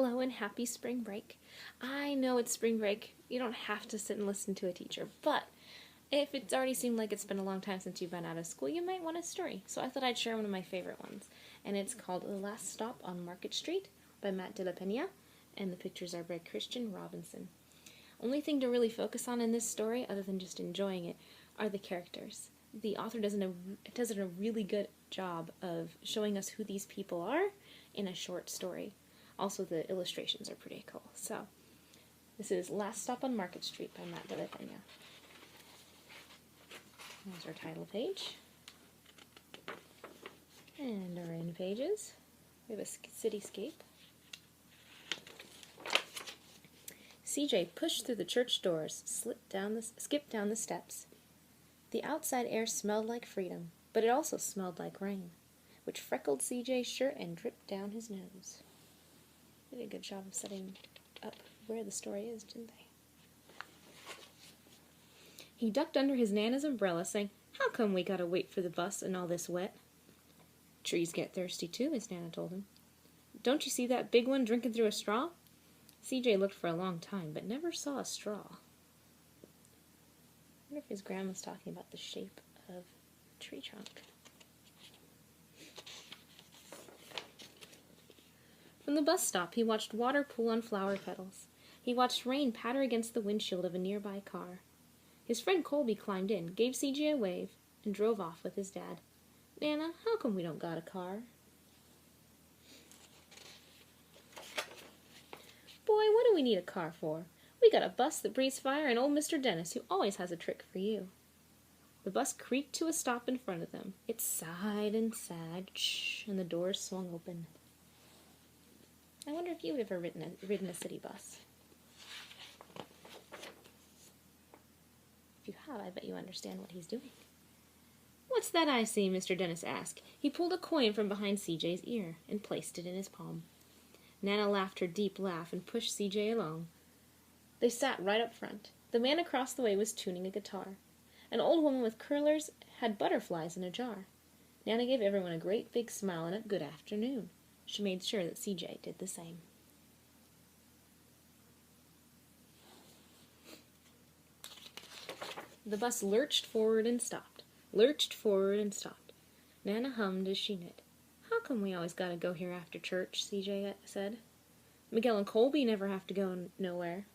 Hello and happy spring break. I know it's spring break. You don't have to sit and listen to a teacher, but if it's already seemed like it's been a long time since you've been out of school, you might want a story. So I thought I'd share one of my favorite ones, and it's called The Last Stop on Market Street by Matt de la Peña, and the pictures are by Christian Robinson. Only thing to really focus on in this story, other than just enjoying it, are the characters. The author does a really good job of showing us who these people are in a short story. Also, the illustrations are pretty cool. So, this is Last Stop on Market Street by Matt de la Peña. There's our title page. And our end pages. We have a cityscape. CJ pushed through the church doors, skipped down the steps. The outside air smelled like freedom, but it also smelled like rain, which freckled CJ's shirt and dripped down his nose. They did a good job of setting up where the story is, didn't they? He ducked under his Nana's umbrella, saying, "How come we gotta wait for the bus and all this wet?" "Trees get thirsty too," his Nana told him. "Don't you see that big one drinking through a straw?" CJ looked for a long time, but never saw a straw. I wonder if his grandma's talking about the shape of a tree trunk. From the bus stop, he watched water pool on flower petals. He watched rain patter against the windshield of a nearby car. His friend Colby climbed in, gave CJ a wave, and drove off with his dad. "Nana, how come we don't got a car?" "Boy, what do we need a car for? We got a bus that breathes fire and old Mr. Dennis, who always has a trick for you." The bus creaked to a stop in front of them. It sighed and sagged, and the doors swung open. I wonder if you've ever ridden a city bus. If you have, I bet you understand what he's doing. "What's that I see?" Mr. Dennis asked. He pulled a coin from behind CJ's ear and placed it in his palm. Nana laughed her deep laugh and pushed CJ along. They sat right up front. The man across the way was tuning a guitar. An old woman with curlers had butterflies in a jar. Nana gave everyone a great big smile and a good afternoon. She made sure that CJ did the same. The bus lurched forward and stopped. Lurched forward and stopped. Nana hummed as she knit. "How come we always gotta go here after church?" CJ said. "Miguel and Colby never have to go nowhere."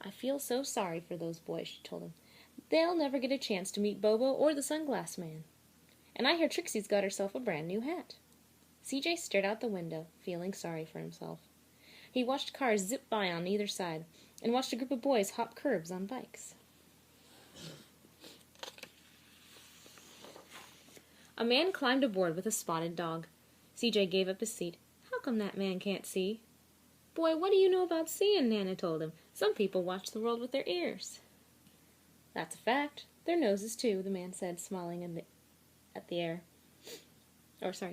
"I feel so sorry for those boys," she told him. "They'll never get a chance to meet Bobo or the Sunglass Man. And I hear Trixie's got herself a brand new hat." CJ stared out the window, feeling sorry for himself. He watched cars zip by on either side, and watched a group of boys hop curbs on bikes. A man climbed aboard with a spotted dog. CJ gave up his seat. "How come that man can't see?" "Boy, what do you know about seeing?" Nana told him. "Some people watch the world with their ears." "That's a fact. Their noses, too," the man said, smiling at the air.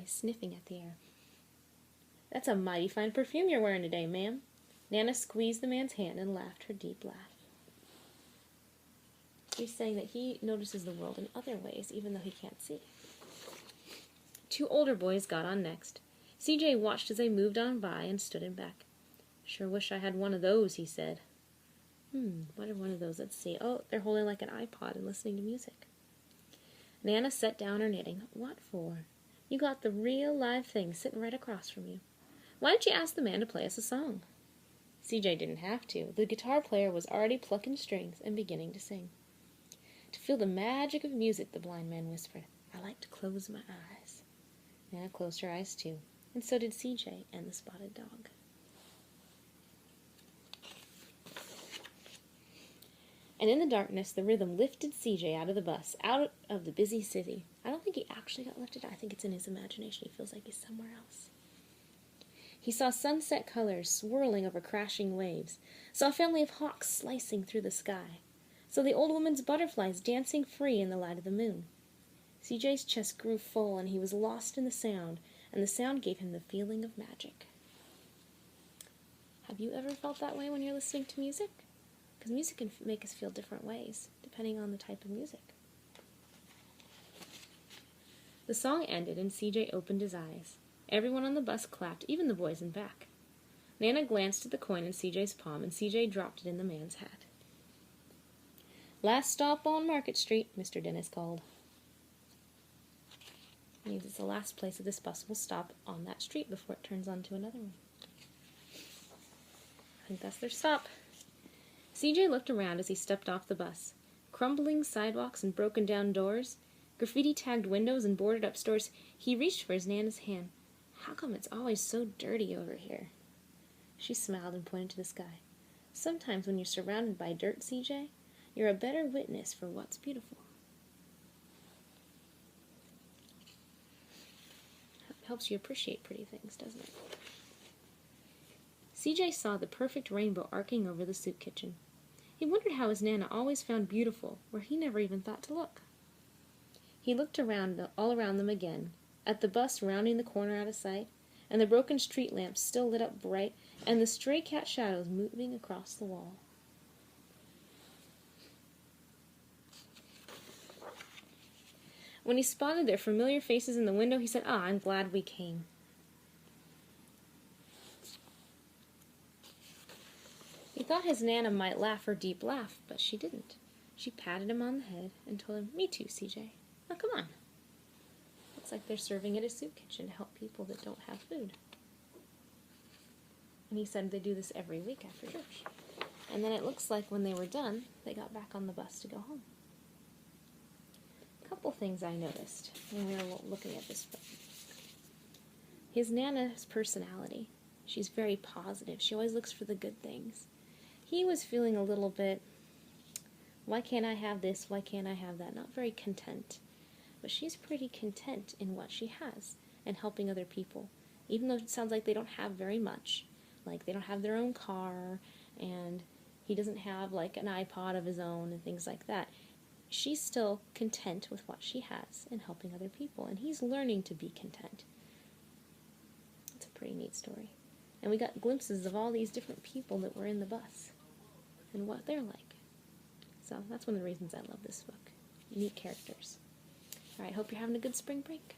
Sniffing at the air. "That's a mighty fine perfume you're wearing today, ma'am." Nana squeezed the man's hand and laughed her deep laugh. He's saying that he notices the world in other ways, even though he can't see. Two older boys got on next. CJ watched as they moved on by and stood him back. "Sure wish I had one of those," he said. What are one of those? Let's see. Oh, they're holding like an iPod and listening to music. Nana set down her knitting. "What for? You got the real live thing sitting right across from you. Why don't you ask the man to play us a song?" CJ didn't have to. The guitar player was already plucking strings and beginning to sing. "To feel the magic of music," the blind man whispered, "I like to close my eyes." Nana closed her eyes too, and so did CJ and the spotted dog. And in the darkness, the rhythm lifted CJ out of the bus, out of the busy city. I don't think he actually got lifted. I think it's in his imagination. He feels like he's somewhere else. He saw sunset colors swirling over crashing waves, saw a family of hawks slicing through the sky, saw the old woman's butterflies dancing free in the light of the moon. CJ's chest grew full, and he was lost in the sound, and the sound gave him the feeling of magic. Have you ever felt that way when you're listening to music? Because music can make us feel different ways, depending on the type of music. The song ended, and CJ opened his eyes. Everyone on the bus clapped, even the boys in back. Nana glanced at the coin in CJ's palm, and CJ dropped it in the man's hat. "Last stop on Market Street," Mr. Dennis called. It means it's the last place that this bus will stop on that street before it turns onto another one. I think that's their stop. CJ looked around as he stepped off the bus. Crumbling sidewalks and broken down doors, graffiti-tagged windows and boarded-up stores. He reached for his Nana's hand. "How come it's always so dirty over here?" She smiled and pointed to the sky. "Sometimes when you're surrounded by dirt, CJ, you're a better witness for what's beautiful." Helps you appreciate pretty things, doesn't it? CJ saw the perfect rainbow arcing over the soup kitchen. He wondered how his Nana always found beautiful where he never even thought to look. He looked all around them again, at the bus rounding the corner out of sight, and the broken street lamps still lit up bright, and the stray cat shadows moving across the wall. When he spotted their familiar faces in the window, he said, "I'm glad we came." He thought his Nana might laugh her deep laugh, but she didn't. She patted him on the head and told him, "Me too, CJ. Now come on." Looks like they're serving at a soup kitchen to help people that don't have food. And he said they do this every week after church. And then it looks like when they were done, they got back on the bus to go home. A couple things I noticed when we were looking at this book. His Nana's personality. She's very positive. She always looks for the good things. He was feeling a little bit, why can't I have this, why can't I have that? Not very content. But she's pretty content in what she has and helping other people. Even though it sounds like they don't have very much. Like they don't have their own car and he doesn't have like an iPod of his own and things like that. She's still content with what she has and helping other people. And he's learning to be content. It's a pretty neat story. And we got glimpses of all these different people that were in the bus and what they're like. So that's one of the reasons I love this book. Neat characters. All right, hope you're having a good spring break.